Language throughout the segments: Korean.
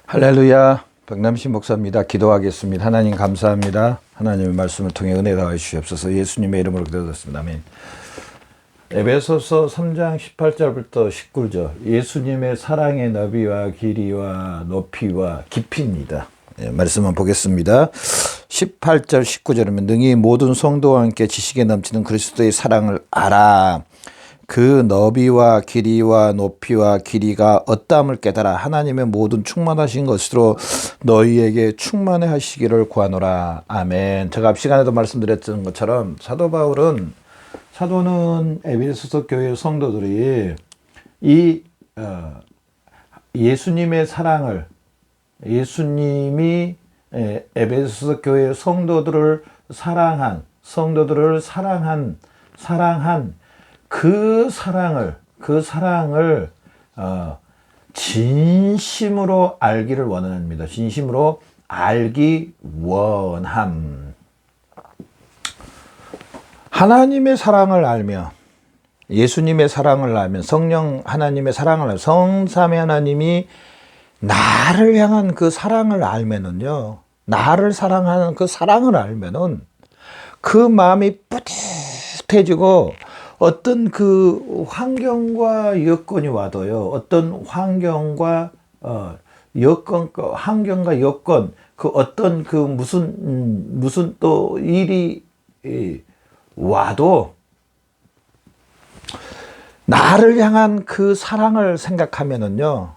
할렐루야, 박남신 목사입니다. 기도하겠습니다. 하나님 감사합니다. 하나님의 말씀을 통해 은혜 더하여 주시옵소서. 예수님의 이름으로 기도드렸습니다. 아멘. 에베소서 3장 18절부터 19절, 예수님의 사랑의 너비와 길이와 높이와 깊이입니다. 말씀을 보겠습니다. 18절 19절이면 능히 모든 성도와 함께 지식에 넘치는 그리스도의 사랑을 알아. 그 너비와 길이와 높이와 길이가 어떠함을 깨달아 하나님의 모든 충만하신 것으로 너희에게 충만해 하시기를 구하노라. 아멘. 제가 앞 시간에도 말씀드렸던 것처럼 사도는 에베소서 교회 성도들이 이 예수님의 사랑을, 예수님이 에베소서 교회 성도들을 사랑한 그 사랑을 진심으로 알기를 원합니다. 진심으로 알기 원함. 하나님의 사랑을 알면, 예수님의 사랑을 알면, 성령 하나님의 사랑을 알면, 성삼위 하나님이 나를 향한 그 사랑을 알면은요, 나를 사랑하는 그 사랑을 알면은 그 마음이 뿌듯해지고 어떤 그 환경과 여건이 와도요, 어떤 환경과 여건, 그 어떤 그 무슨 또 일이 와도 나를 향한 그 사랑을 생각하면은요,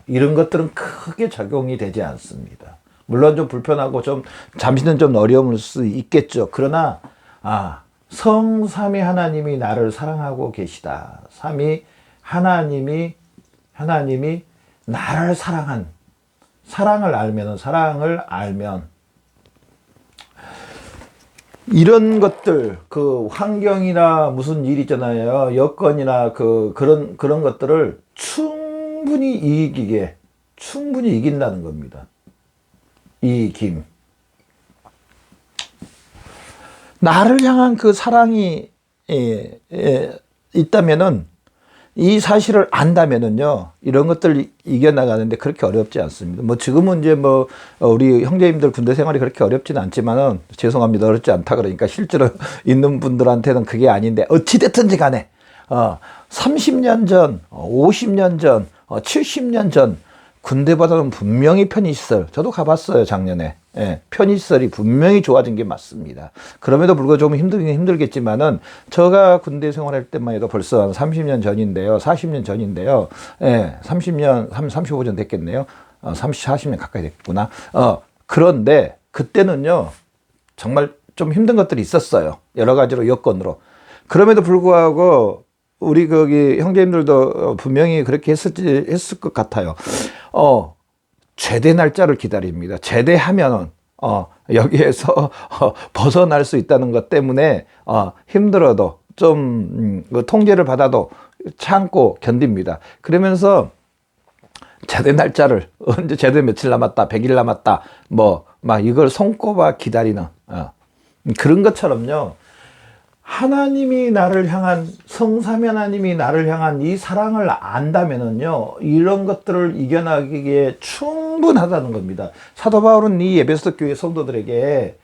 이런 것들은 크게 적용이 되지 않습니다. 물론 좀 불편하고 좀 잠시는 좀 어려울 수 있겠죠. 그러나 성삼위 하나님이 나를 사랑하고 계시다. 삼위 하나님이 나를 사랑을 알면 이런 것들, 그 환경이나 무슨 일 있잖아요. 여건이나 그런 것들을 충분히 이긴다는 겁니다. 이김. 나를 향한 그 사랑이 있다면은, 이 사실을 안다면은요, 이런 것들을 이겨나가는데 그렇게 어렵지 않습니다. 뭐 지금은 이제 우리 형제님들 군대 생활이 그렇게 어렵지는 않지만은, 죄송합니다. 어렵지 않다 그러니까 실제로 있는 분들한테는 그게 아닌데, 어찌됐든지 간에 30년 전, 50년 전, 70년 전 군대보다는 분명히 편의시설, 저도 가봤어요, 작년에. 편의시설이 분명히 좋아진 게 맞습니다. 그럼에도 불구하고 좀 힘들겠지만은, 제가 군대 생활할 때만 해도 벌써 한 30년 전인데요, 40년 전인데요, 35년 됐겠네요. 40년 가까이 됐구나. 그런데, 그때는요, 정말 좀 힘든 것들이 있었어요. 여러 가지로 여건으로. 그럼에도 불구하고, 우리 거기 형제님들도 분명히 그렇게 했을 것 같아요. 제대 날짜를 기다립니다. 제대하면은 여기에서 벗어날 수 있다는 것 때문에 힘들어도 좀 통제를 받아도 참고 견딥니다. 그러면서 제대 날짜를 언제 제대 며칠 남았다, 100일 남았다, 막 이걸 손꼽아 기다리는 그런 것처럼요. 하나님이 나를 향한, 성삼위 하나님이 나를 향한 이 사랑을 안다면은요, 이런 것들을 이겨나가기에 충분하다는 겁니다. 사도 바울은 이 에베소 교회 성도들에게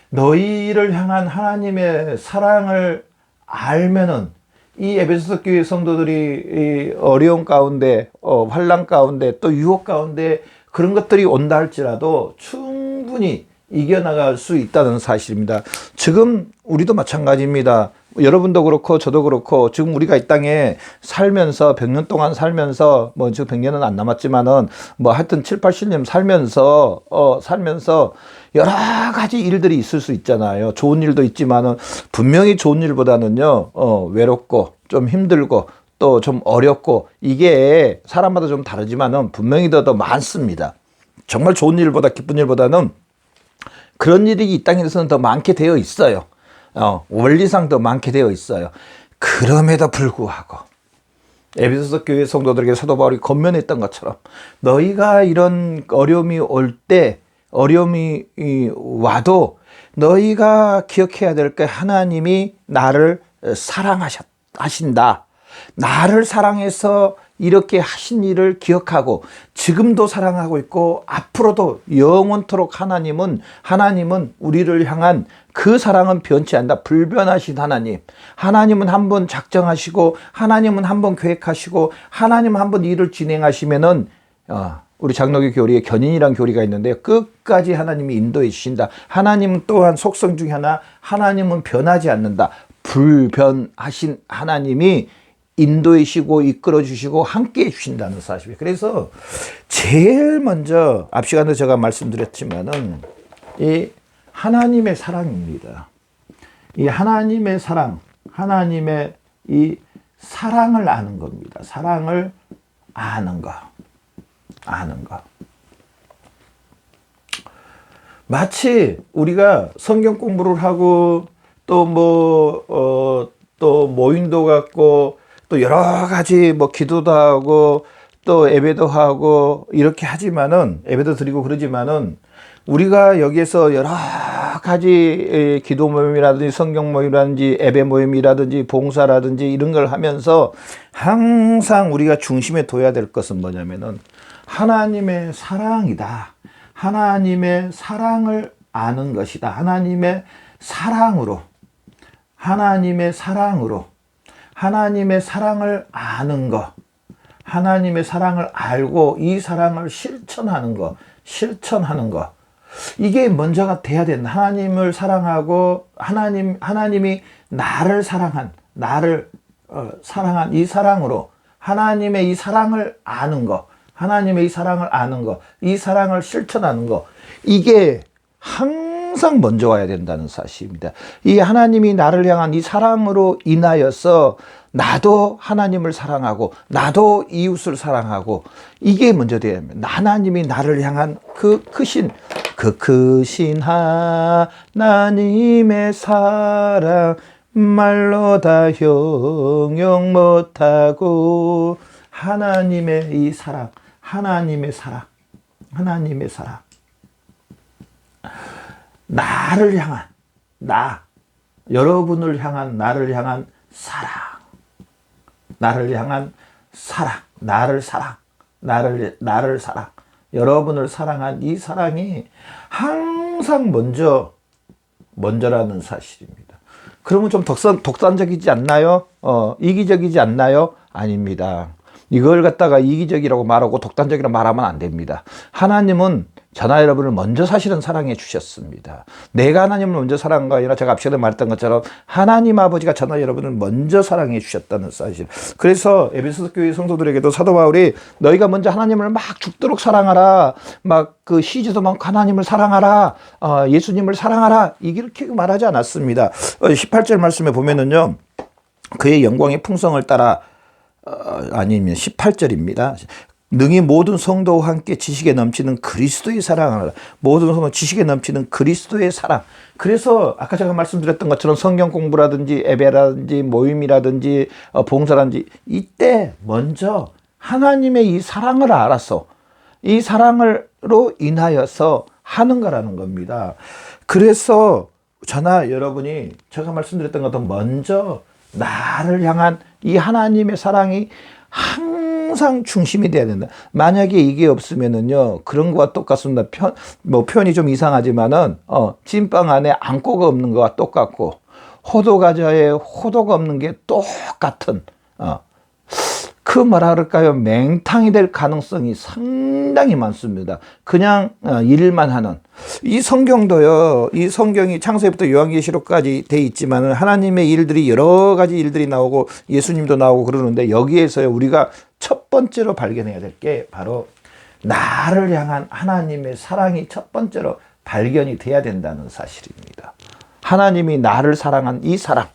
너희를 향한 하나님의 사랑을 알면은, 이 에베소 교회 성도들이 어려운 가운데, 환난 가운데, 또 유혹 가운데 그런 것들이 온다 할지라도 충분히 이겨나갈 수 있다는 사실입니다. 지금 우리도 마찬가지입니다. 여러분도 그렇고 저도 그렇고, 지금 우리가 이 땅에 살면서 100년 동안 살면서, 지금 100년은 안 남았지만은 하여튼 7, 80년 살면서 여러 가지 일들이 있을 수 있잖아요. 좋은 일도 있지만은 분명히 좋은 일보다는요, 외롭고 좀 힘들고 또 좀 어렵고, 이게 사람마다 좀 다르지만은 분명히 더 많습니다. 정말 좋은 일보다, 기쁜 일보다는 그런 일이 이 땅에서는 더 많게 되어 있어요. 원리상 더 많게 되어 있어요. 그럼에도 불구하고 에베소서 교회 성도들에게 사도 바울이 권면했던 것처럼, 너희가 이런 어려움이 와도 너희가 기억해야 될 게, 하나님이 나를 사랑하신다. 나를 사랑해서 이렇게 하신 일을 기억하고 지금도 사랑하고 있고 앞으로도 영원토록 하나님은 우리를 향한 그 사랑은 변치 않는다. 불변하신 하나님. 하나님은 한번 작정하시고 하나님은 한번 계획하시고 하나님은 한번 일을 진행하시면은 우리 장로교 교리에 견인이란 교리가 있는데 끝까지 하나님이 인도해 주신다. 하나님 또한 속성 중에 하나, 하나님은 변하지 않는다. 불변하신 하나님이 인도해 주시고 이끌어 주시고 함께 해 주신다는 사실이에요. 그래서 제일 먼저 앞 시간에 제가 말씀드렸지만은 이 하나님의 사랑입니다. 이 하나님의 사랑, 하나님의 이 사랑을 아는 겁니다. 사랑을 아는 거. 마치 우리가 성경 공부를 하고 또 또 모임도 갖고 또 여러 가지 기도도 하고 또 예배도 하고 이렇게 하지만은 예배도 드리고 그러지만은 우리가 여기에서 여러 가지 기도 모임이라든지 성경 모임이라든지 예배 모임이라든지 봉사라든지 이런 걸 하면서 항상 우리가 중심에 둬야 될 것은 뭐냐면은 하나님의 사랑이다. 하나님의 사랑을 아는 것이다. 하나님의 사랑으로 하나님의 사랑을 아는 것, 하나님의 사랑을 알고 이 사랑을 실천하는 것, 이게 먼저가 돼야 된다. 하나님을 사랑하고 하나님이 나를 사랑한 이 사랑으로 하나님의 이 사랑을 아는 것, 이 사랑을 실천하는 것, 이게 항상 먼저 와야 된다는 사실입니다. 이 하나님이 나를 향한 이 사랑으로 인하여서 나도 하나님을 사랑하고 나도 이웃을 사랑하고 이게 먼저 돼야 합니다. 하나님이 나를 향한 그 크신 하나님의 사랑 말로 다 형용 못하고 하나님의 이 사랑, 하나님의 사랑 나를 향한 여러분을 향한 나를 향한 사랑, 나를 사랑, 여러분을 사랑한 이 사랑이 항상 먼저라는 사실입니다. 그러면 좀 독단적이지 않나요? 이기적이지 않나요? 아닙니다. 이걸 갖다가 이기적이라고 말하고 독단적이라고 말하면 안 됩니다. 하나님은 저나 여러분을 먼저 사실은 사랑해 주셨습니다. 내가 하나님을 먼저 사랑한 거 아니라 제가 앞전에 말했던 것처럼 하나님 아버지가 저나 여러분을 먼저 사랑해 주셨다는 사실. 그래서 에베소 교회 성도들에게도 사도 바울이 너희가 먼저 하나님을 막 죽도록 사랑하라, 막 그 시주도 많고 하나님을 사랑하라, 예수님을 사랑하라, 이렇게 말하지 않았습니다. 18절 말씀에 보면은요, 그의 영광의 풍성을 따라 아니면 18절입니다. 능히 모든 성도와 함께 지식에 넘치는 그리스도의 사랑을, 모든 성도 지식에 넘치는 그리스도의 사랑. 그래서 아까 제가 말씀드렸던 것처럼 성경 공부라든지 예배라든지 모임이라든지 봉사라든지 이때 먼저 하나님의 이 사랑을 알아서 이 사랑으로 인하여서 하는 거라는 겁니다. 그래서 저나 여러분이 제가 말씀드렸던 것도 먼저 나를 향한 이 하나님의 사랑이 항상 중심이 돼야 된다. 만약에 이게 없으면은요, 그런 거와 똑같습니다. 표현이 좀 이상하지만은, 찐빵 안에 안고가 없는 거와 똑같고, 호두 과자에 호두가 없는 게 똑같은, 그 뭐라 그럴까요? 맹탕이 될 가능성이 상당히 많습니다. 그냥 일만 하는. 이 성경도요, 이 성경이 창세기부터 요한계시록까지 돼 있지만 하나님의 일들이 여러 가지 일들이 나오고 예수님도 나오고 그러는데 여기에서 우리가 첫 번째로 발견해야 될 게 바로 나를 향한 하나님의 사랑이 첫 번째로 발견이 돼야 된다는 사실입니다. 하나님이 나를 사랑한 이 사랑,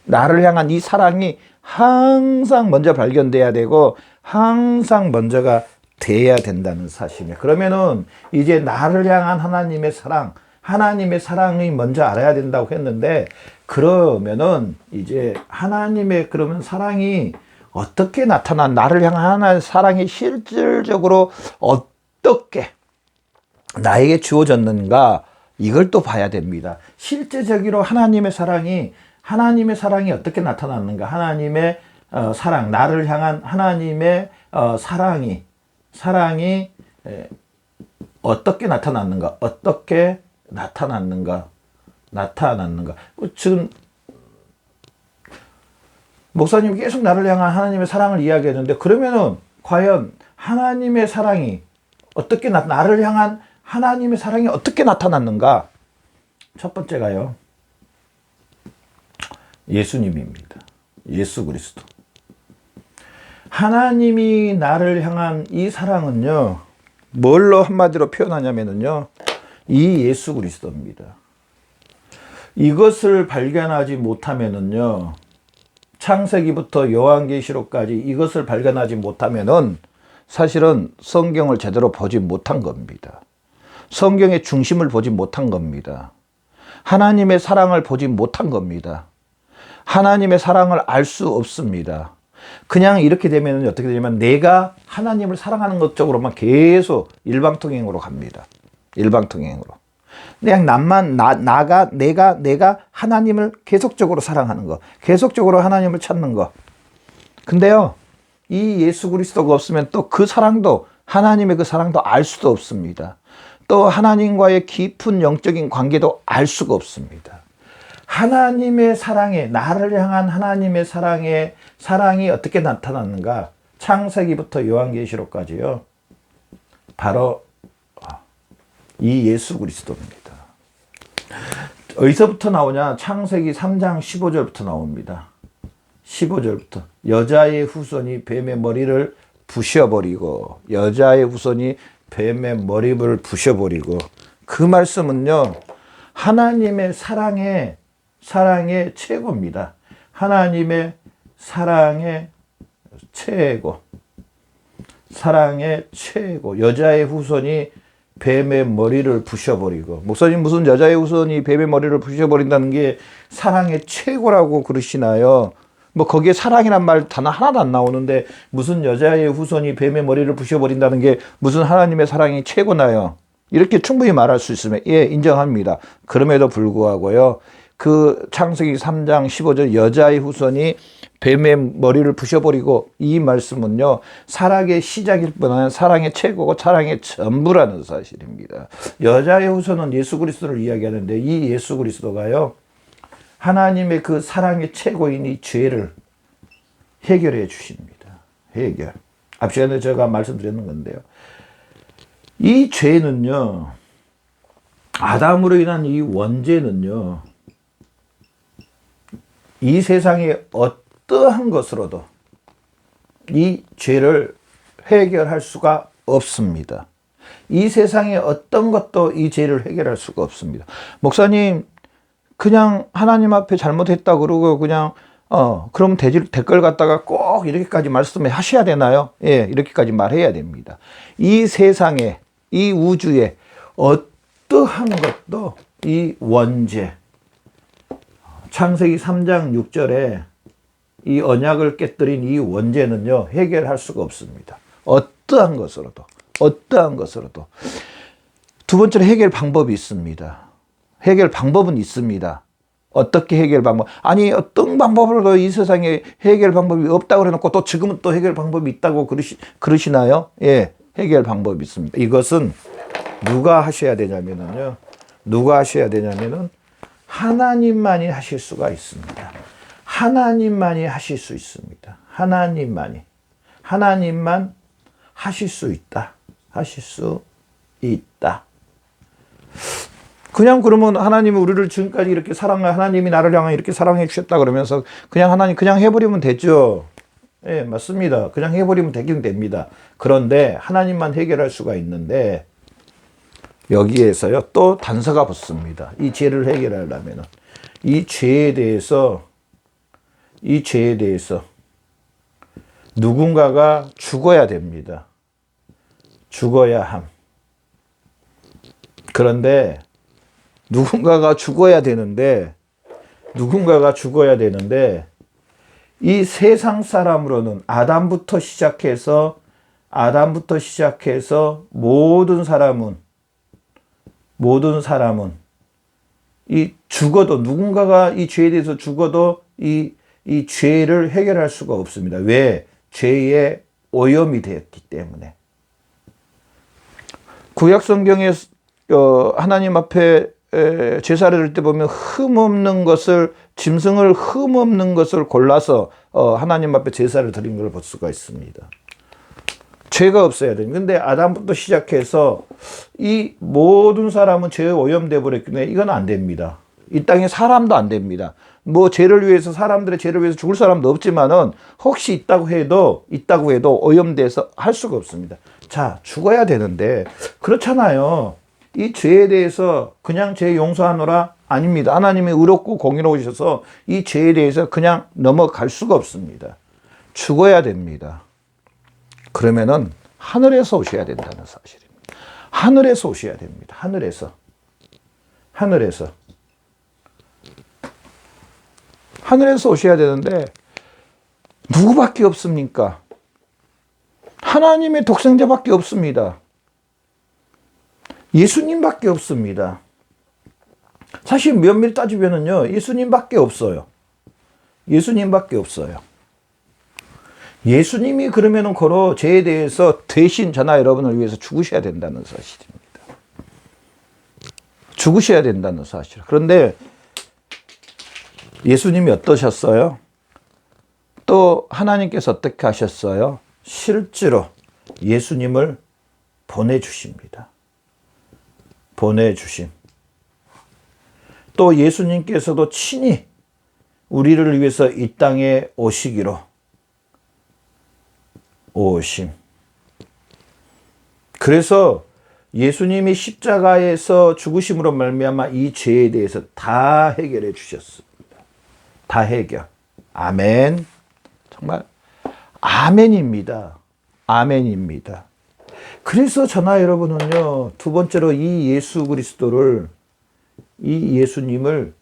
나를 향한 이 사랑이 항상 먼저 발견돼야 되고 항상 먼저가 돼야 된다는 사실입니다. 그러면은 이제 나를 향한 하나님의 사랑이 먼저 알아야 된다고 했는데, 그러면은 이제 하나님의 그러면 사랑이 어떻게 나를 향한 하나님의 사랑이 실질적으로 어떻게 나에게 주어졌는가, 이걸 또 봐야 됩니다. 실제적으로 하나님의 사랑이 어떻게 나타났는가, 하나님의 사랑, 나를 향한 하나님의 사랑이 어떻게 나타났는가? 어떻게 나타났는가? 지금 목사님이 계속 나를 향한 하나님의 사랑을 이야기했는데, 그러면은 과연 하나님의 사랑이 어떻게 나를 향한 하나님의 사랑이 어떻게 나타났는가? 첫 번째가요, 예수님입니다. 예수 그리스도. 하나님이 나를 향한 이 사랑은요, 뭘로 한마디로 표현하냐면요, 이 예수 그리스도입니다. 이것을 발견하지 못하면은요, 창세기부터 요한계시록까지 이것을 발견하지 못하면은 사실은 성경을 제대로 보지 못한 겁니다. 성경의 중심을 보지 못한 겁니다. 하나님의 사랑을 보지 못한 겁니다. 하나님의 사랑을 알 수 없습니다. 그냥 이렇게 되면 어떻게 되냐면 내가 하나님을 사랑하는 것 쪽으로만 계속 일방통행으로 갑니다. 일방통행으로. 그냥 내가 하나님을 계속적으로 사랑하는 거, 계속적으로 하나님을 찾는 거. 근데요, 이 예수 그리스도가 없으면 또 그 사랑도, 하나님의 그 사랑도 알 수도 없습니다. 또 하나님과의 깊은 영적인 관계도 알 수가 없습니다. 하나님의 사랑에, 나를 향한 하나님의 사랑이 어떻게 나타났는가? 창세기부터 요한계시록까지요. 바로 이 예수 그리스도입니다. 어디서부터 나오냐? 창세기 3장 15절부터 나옵니다. 15절부터. 여자의 후손이 뱀의 머리를 부셔버리고, 여자의 후손이 뱀의 머리를 부셔버리고. 그 말씀은요, 하나님의 사랑의 최고입니다. 하나님의 사랑의 최고. 사랑의 최고. 여자의 후손이 뱀의 머리를 부셔버리고. 목사님, 무슨 여자의 후손이 뱀의 머리를 부셔버린다는 게 사랑의 최고라고 그러시나요? 뭐 거기에 사랑이란 말 단어 하나도 안 나오는데 무슨 여자의 후손이 뱀의 머리를 부셔버린다는 게 무슨 하나님의 사랑이 최고나요? 이렇게 충분히 말할 수 있으면 예, 인정합니다. 그럼에도 불구하고요, 그 창세기 3장 15절 여자의 후손이 뱀의 머리를 부셔버리고, 이 말씀은요, 사랑의 시작일 뿐 아니라 사랑의 최고고 사랑의 전부라는 사실입니다. 여자의 후손은 예수 그리스도를 이야기하는데, 이 예수 그리스도가요, 하나님의 그 사랑의 최고인 이 죄를 해결해 주십니다. 해결. 앞 시간에 제가 말씀드렸는 건데요, 이 죄는요, 아담으로 인한 이 원죄는요, 이 세상에 어떠한 것으로도 이 죄를 해결할 수가 없습니다. 이 세상에 어떤 것도 이 죄를 해결할 수가 없습니다. 목사님, 그냥 하나님 앞에 잘못했다 그러고 그냥 그럼 댓글 갖다가 꼭 이렇게까지 말씀하셔야 되나요? 예, 이렇게까지 말해야 됩니다. 이 세상에, 이 우주에 어떠한 것도 이 원죄, 창세기 3장 6절에 이 언약을 깨뜨린 이 원죄는요, 해결할 수가 없습니다. 어떠한 것으로도. 두 번째로 해결 방법이 있습니다. 해결 방법은 있습니다. 어떻게 해결 방법? 아니, 어떤 방법으로도 이 세상에 해결 방법이 없다고 해놓고 또 지금은 또 해결 방법이 있다고 그러시나요? 예, 해결 방법이 있습니다. 이것은 누가 하셔야 되냐면은 하나님만이 하실 수가 있습니다. 하나님만이 하실 수 있습니다. 하나님만 하실 수 있다. 그냥 그러면 하나님이 우리를 지금까지 이렇게 하나님이 나를 향해 이렇게 사랑해 주셨다 그러면서 그냥 하나님 그냥 해버리면 되죠. 예, 맞습니다. 그냥 해버리면 되긴 됩니다. 그런데 하나님만 해결할 수가 있는데, 여기에서요, 또 단서가 붙습니다. 이 죄를 해결하려면 이 죄에 대해서 누군가가 죽어야 됩니다. 죽어야 함. 그런데 누군가가 죽어야 되는데 이 세상 사람으로는 아담부터 시작해서 모든 사람은 이 죽어도, 누군가가 이 죄에 대해서 죽어도 이 이 죄를 해결할 수가 없습니다. 왜? 죄의 오염이 되었기 때문에. 구약 성경에 하나님 앞에 제사를 드릴 때 보면 흠없는 것을, 짐승을 흠없는 것을 골라서 하나님 앞에 제사를 드린 걸 볼 수가 있습니다. 죄가 없어야 됩니다. 근데 아담부터 시작해서 이 모든 사람은 죄에 오염돼 버렸기 때문에 이건 안 됩니다. 이 땅에 사람도 안 됩니다. 뭐 죄를 위해서, 사람들의 죄를 위해서 죽을 사람도 없지만은 혹시 있다고 해도 오염돼서 할 수가 없습니다. 자, 죽어야 되는데 그렇잖아요. 이 죄에 대해서 그냥 죄 용서하노라? 아닙니다. 하나님이 의롭고 공의로우셔서 이 죄에 대해서 그냥 넘어갈 수가 없습니다. 죽어야 됩니다. 그러면은 하늘에서 오셔야 된다는 사실입니다. 하늘에서 오셔야 됩니다. 하늘에서 오셔야 되는데 누구밖에 없습니까? 하나님의 독생자밖에 없습니다. 예수님밖에 없습니다. 사실 면밀히 따지면은요, 예수님밖에 없어요. 예수님이 그러면은 고로 죄에 대해서 대신 저나 여러분을 위해서 죽으셔야 된다는 사실입니다. 죽으셔야 된다는 사실. 그런데 예수님이 어떠셨어요? 또 하나님께서 어떻게 하셨어요? 실제로 예수님을 보내주십니다. 또 예수님께서도 친히 우리를 위해서 이 땅에 오시기로 오심. 그래서 예수님이 십자가에서 죽으심으로 말미암아 이 죄에 대해서 다 해결해 주셨습니다. 다 해결. 아멘. 정말 아멘입니다. 그래서 저나 여러분은요, 두 번째로 이 예수 그리스도를, 이 예수님을,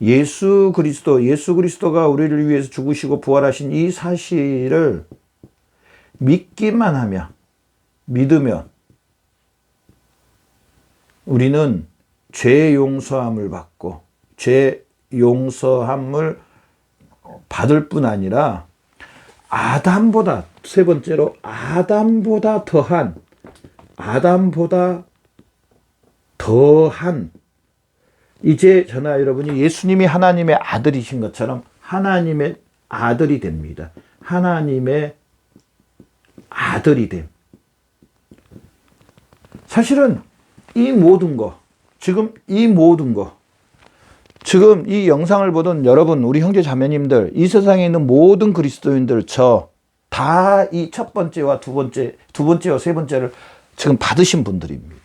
예수 그리스도가 우리를 위해서 죽으시고 부활하신 이 사실을 믿으면 우리는 죄 용서함을 받고, 죄 용서함을 받을 뿐 아니라 아담보다, 세 번째로 아담보다 더한 이제 저나 여러분이 예수님이 하나님의 아들이신 것처럼 하나님의 아들이 됩니다. 하나님의 아들이 됨. 사실은 이 모든 거, 지금 이 영상을 보던 여러분, 우리 형제 자매님들, 이 세상에 있는 모든 그리스도인들, 저 다 이 첫 번째와 두 번째와 세 번째를 지금 받으신 분들입니다.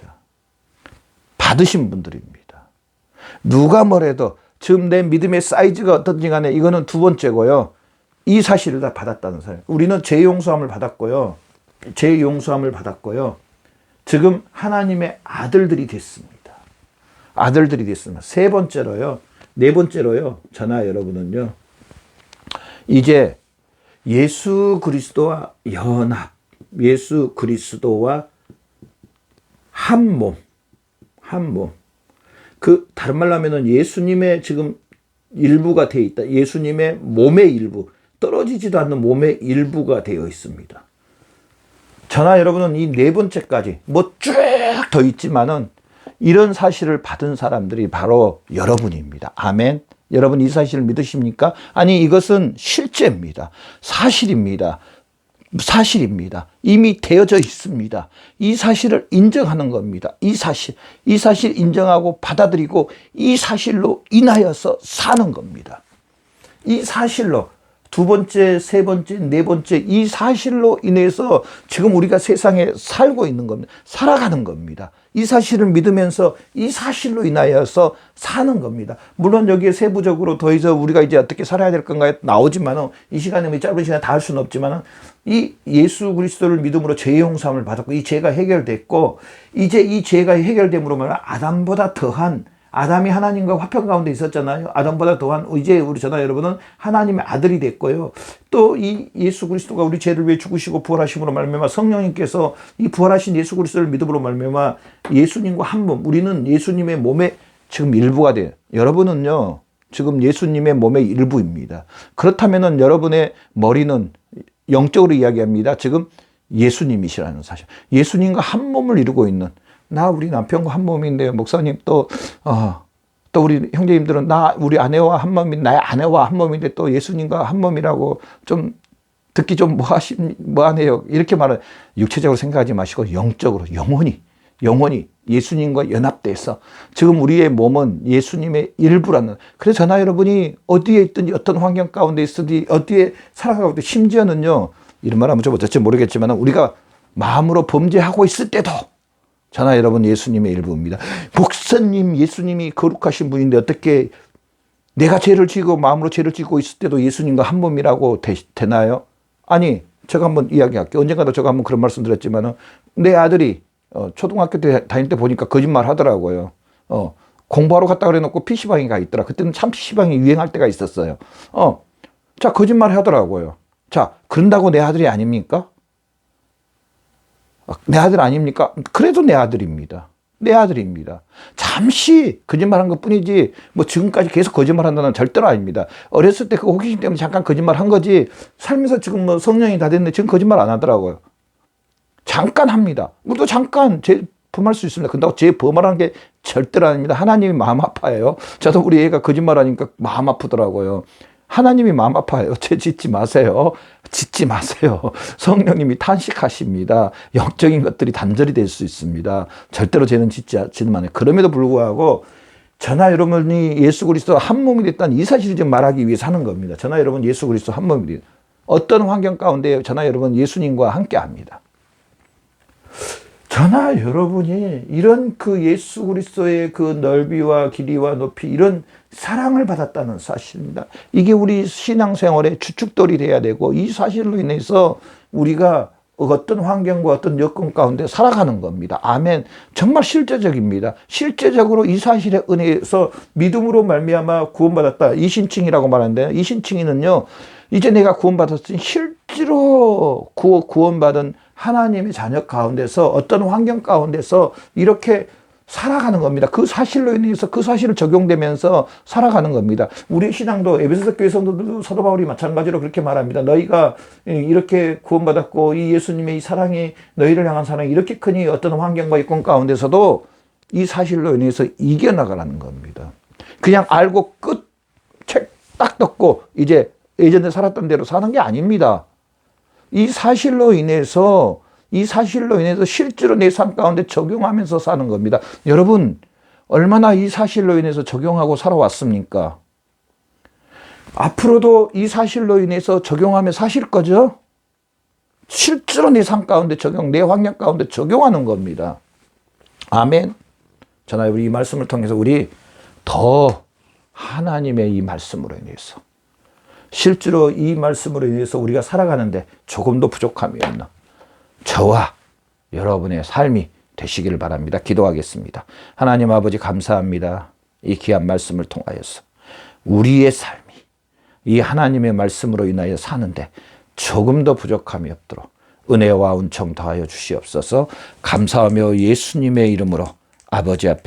누가 뭐래도 지금 내 믿음의 사이즈가 어떤지 간에 이거는 두 번째고요. 이 사실을 다 받았다는 사실. 우리는 죄 용서함을 받았고요. 지금 하나님의 아들들이 됐습니다. 네 번째로요. 저나 여러분은요, 이제 예수 그리스도와 연합, 예수 그리스도와 한 몸. 다른 말로 하면은 예수님의 지금 일부가 되어 있다. 예수님의 몸의 일부, 떨어지지도 않는 몸의 일부가 되어 있습니다. 저나 여러분은 이 네 번째까지 뭐 쭉 더 있지만은 이런 사실을 받은 사람들이 바로 여러분입니다. 아멘. 여러분 이 사실을 믿으십니까? 아니, 이것은 실제입니다. 사실입니다. 이미 되어져 있습니다. 이 사실을 인정하는 겁니다. 이 사실 인정하고 받아들이고 이 사실로 인하여서 사는 겁니다. 이 사실로 두 번째, 세 번째, 네 번째 이 사실로 인해서 지금 우리가 세상에 살고 있는 겁니다. 살아가는 겁니다. 이 사실을 믿으면서 이 사실로 인하여서 사는 겁니다. 물론 여기에 세부적으로 더해서 우리가 이제 어떻게 살아야 될 건가에 나오지만은 이 시간에 짧은 시간에 다 할 수는 없지만은 이 예수 그리스도를 믿음으로 죄 용서함을 받았고 이 죄가 해결됐고 이제 이 죄가 해결됨으로 말하면 아담보다 더한 아담이 하나님과 화평 가운데 있었잖아요. 아담보다 더한 이제 우리 저나 여러분은 하나님의 아들이 됐고요. 또 이 예수 그리스도가 우리 죄를 위해 죽으시고 부활하심으로 말미암아 성령님께서 이 부활하신 예수 그리스도를 믿음으로 말미암아 예수님과 한 몸, 우리는 예수님의 몸의 지금 일부가 돼요. 여러분은요, 지금 예수님의 몸의 일부입니다. 그렇다면은 여러분의 머리는 영적으로 이야기합니다. 지금 예수님이시라는 사실. 예수님과 한 몸을 이루고 있는, 우리 남편과 한 몸인데요. 목사님 또 우리 형제님들은 우리 아내와 한 몸인, 나의 아내와 한 몸인데 또 예수님과 한 몸이라고 좀 듣기 좀 뭐하네요. 이렇게 말은 육체적으로 생각하지 마시고 영적으로, 영원히 예수님과 연합돼서 지금 우리의 몸은 예수님의 일부라는. 그래서 저나 여러분이 어디에 있든지 어떤 환경 가운데 있든지 어디에 살아가고 있든 심지어는요, 이런 말 하면 좀 어떨지 모르겠지만 우리가 마음으로 범죄하고 있을 때도 저나 여러분 예수님의 일부입니다. 목사님, 예수님이 거룩하신 분인데 어떻게 내가 죄를 지고 마음으로 죄를 짓고 있을 때도 예수님과 한 몸이라고 되나요? 아니, 제가 한번 이야기할게요. 언젠가도 제가 한번 그런 말씀 드렸지만 내 아들이 초등학교 때 다닐 때 보니까 거짓말 하더라고요. 공부하러 갔다 그래 놓고 PC방에 가 있더라. 그때는 참 PC방이 유행할 때가 있었어요. 자, 거짓말 하더라고요. 자, 그런다고 내 아들이 아닙니까? 내 아들 아닙니까? 그래도 내 아들입니다. 내 아들입니다. 잠시 거짓말한 것 뿐이지 뭐 지금까지 계속 거짓말한다는 절대로 아닙니다. 어렸을 때 그 호기심 때문에 잠깐 거짓말한 거지 살면서 지금 뭐 성령이 다 됐는데 지금 거짓말 안 하더라고요. 잠깐 합니다. 우리도 잠깐 범할 수 있습니다. 그런다고 범하라는 게 절대로 아닙니다. 하나님이 마음 아파해요. 저도 우리 애가 거짓말하니까 마음 아프더라고요. 하나님이 마음 아파요. 죄 짓지 마세요. 짓지 마세요. 성령님이 탄식하십니다. 영적인 것들이 단절이 될 수 있습니다. 절대로 죄는 짓지는 않아요. 그럼에도 불구하고 저나 여러분이 예수 그리스도 한 몸이 됐다는 이 사실을 좀 말하기 위해서 하는 겁니다. 저나 여러분 예수 그리스도 한 몸이 됐다. 어떤 환경 가운데 저나 여러분 예수님과 함께 합니다. 저나 여러분이 이런 그 예수 그리스도의 그 넓이와 길이와 높이 이런 사랑을 받았다는 사실입니다. 이게 우리 신앙생활의 주축돌이 돼야 되고 이 사실로 인해서 우리가 어떤 환경과 어떤 여건 가운데 살아가는 겁니다. 아멘. 정말 실제적입니다. 실제적으로 이 사실에 은혜에서 믿음으로 말미암아 구원받았다. 이신칭이라고 말하는데 이신칭이는요. 이제 내가 구원받았으니 실제로 구원받은 하나님의 자녀 가운데서 어떤 환경 가운데서 이렇게 살아가는 겁니다. 그 사실로 인해서 그 사실을 적용되면서 살아가는 겁니다. 우리 신앙도 에베소서 교회 성도들도 사도 바울이 마찬가지로 그렇게 말합니다. 너희가 이렇게 구원받았고 이 예수님의 이 사랑이 너희를 향한 사랑이 이렇게 크니 어떤 환경과 여건 가운데서도 이 사실로 인해서 이겨나가라는 겁니다. 그냥 알고 끝 책 딱 덮고 이제 예전에 살았던 대로 사는 게 아닙니다. 이 사실로 인해서 실제로 내 삶 가운데 적용하면서 사는 겁니다. 여러분, 얼마나 이 사실로 인해서 적용하고 살아왔습니까? 앞으로도 이 사실로 인해서 적용하며 사실 거죠? 실제로 내 삶 가운데 내 환경 가운데 적용하는 겁니다. 아멘. 저나 우리 이 말씀을 통해서 우리 더 하나님의 이 말씀으로 인해서 실제로 이 말씀으로 인해서 우리가 살아가는데 조금도 부족함이 없는 저와 여러분의 삶이 되시기를 바랍니다. 기도하겠습니다. 하나님 아버지 감사합니다. 이 귀한 말씀을 통하여서 우리의 삶이 이 하나님의 말씀으로 인하여 사는데 조금도 부족함이 없도록 은혜와 은총 더하여 주시옵소서. 감사하며 예수님의 이름으로 아버지 앞에